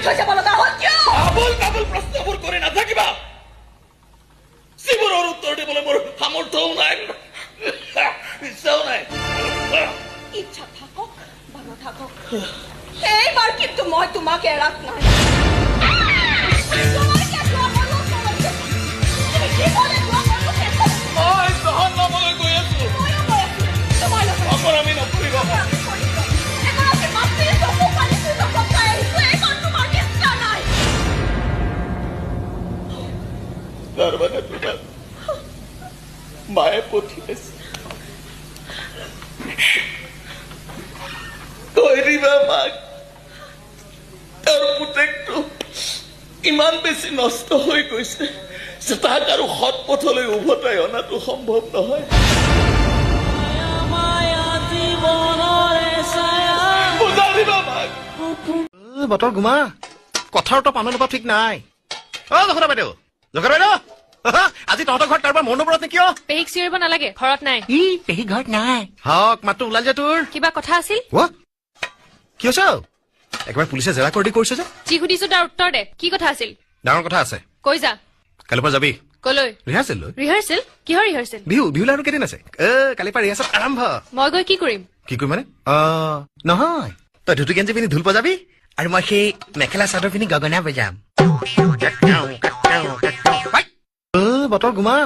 থৈছে বলো তাহল কিয় আবল কাবল প্ৰশ্নবোৰ কৰি নাথাকিবা যিবোৰৰ উত্তৰ দিবলৈ মোৰ সামৰ্থ্যও নাই ইচ্ছাও নাই ইচ্ছা থাকক বা নাথাকক এইবাৰ কিন্তু মই তোমাক এৰাত নাই মই জহন্নামলৈ গৈ আছো অপৰামী নকৰিব তাৰমানে তোমাক মায়ে পঠিয়াইছে কৈ দিবা মাক তাৰ পুতেকটো ইমান বেছি নষ্ট হৈ গৈছে যে তাক আৰু সৎ পথলৈ উভতাই অনাটো সম্ভৱ নহয় বুজা দিবা মাক বতৰ গুমা কথাৰতো পানৰ পৰা ঠিক নাই জখৰা বাইদেউ আজি তহঁতৰ ঘৰত কাৰোবাৰ মনৰ ওপৰত কিয় পেহীক চিঞৰিব নালাগে ঘৰত নাই পেহী ঘৰত নাই হওক মাতটো ওলাল যে তোৰ কিবা কথা আছিল কি হৈছে একবাৰ পুলিচে জেৰা কৰি কৰিছে যে যি সুধিছো তাৰ উত্তৰ দে কি কথা আছিল ডাঙৰ কথা আছে কৈ যা কালিৰ পৰা যাবি কলৈ ৰিহাৰ্চেল লৈ ৰিহাৰ্চেল কিহৰ ৰিহাৰ্চেল বিহুলৈ আৰু কেইদিন আছে কালিৰ পৰা ৰিহাৰ্চেল আৰম্ভ মই গৈ কি কৰিম কি কৰিম মানে নহয় তই ধুতি গেঞ্জি পিন্ধি ঢোল বজাবি আৰু মই সেই মেখেলা চাদৰ পিন্ধি গগনা বজাম বতৰ গুমা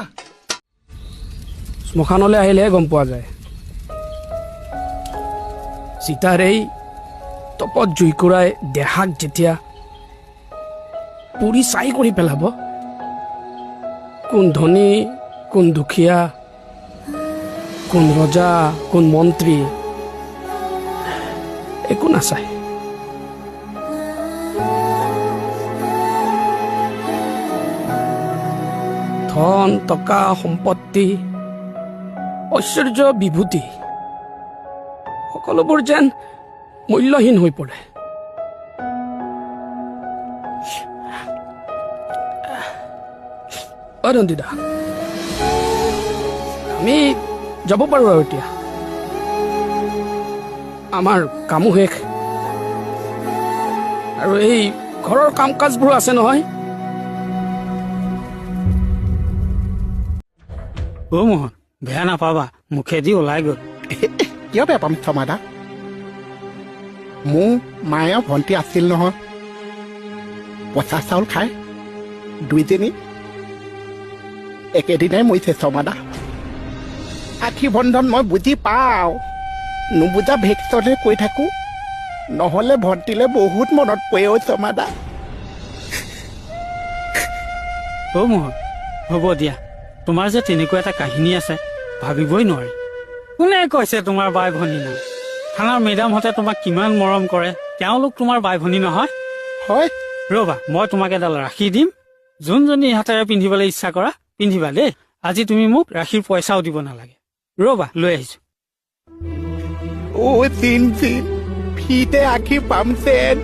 শ্মশানলৈ আহিলেহে গম পোৱা যায় সীতাৰ এই তপত জুইকুৰাই দেহাক যেতিয়া পুৰি চাই কৰি পেলাব কোন ধনী কোন দুখীয়া কোন ৰজা কোন মন্ত্ৰী একো নাচায় ধন টকা সম্পত্তি ঐশ্বৰ্য বিভূতি সকলোবোৰ যেন মূল্যহীন হৈ পৰে ৰঞ্জিতা আমি যাব পাৰো আৰু এতিয়া আমাৰ কামো শেষ আৰু এই ঘৰৰ কাম কাজবোৰ আছে নহয় মোহন বেয়া নাপাবা মুখেদি ওলাই গ'ল কিয় বেয়া পাম চমাদা মোৰ মায়ে ভণ্টি আছিল নহয় পচা চাউল খাই দুইজনী একেদিনাই মৰিছে চমাদা আশী বন্ধন মই বুজি পাওঁ নুবুজা ভেক্সনে কৈ থাকোঁ নহ'লে ভণ্টিলে বহুত মনত পৰে অ' চমাদা মোহন হ'ব দিয়া তোমাৰ যে তেনেকুৱা এটা কাহিনী আছে ভাবিবই নোৱাৰি কোনে কৈছে তোমাৰ বাই ভনী নাই থানাৰ মেডামহঁতে তোমাক কিমান মৰম কৰে তেওঁলোক তোমাৰ বাই ভনী নহয় হয় ৰ'বা মই তোমাক এডাল ৰাখি দিম যোনজনী হাতেৰে পিন্ধিবলৈ ইচ্ছা কৰা পিন্ধিবা দেই আজি তুমি মোক ৰাখিৰ পইচাও দিব নালাগে ৰ'বা লৈ আহিছো অ' চিন ফিতে আঁকি পাম চেন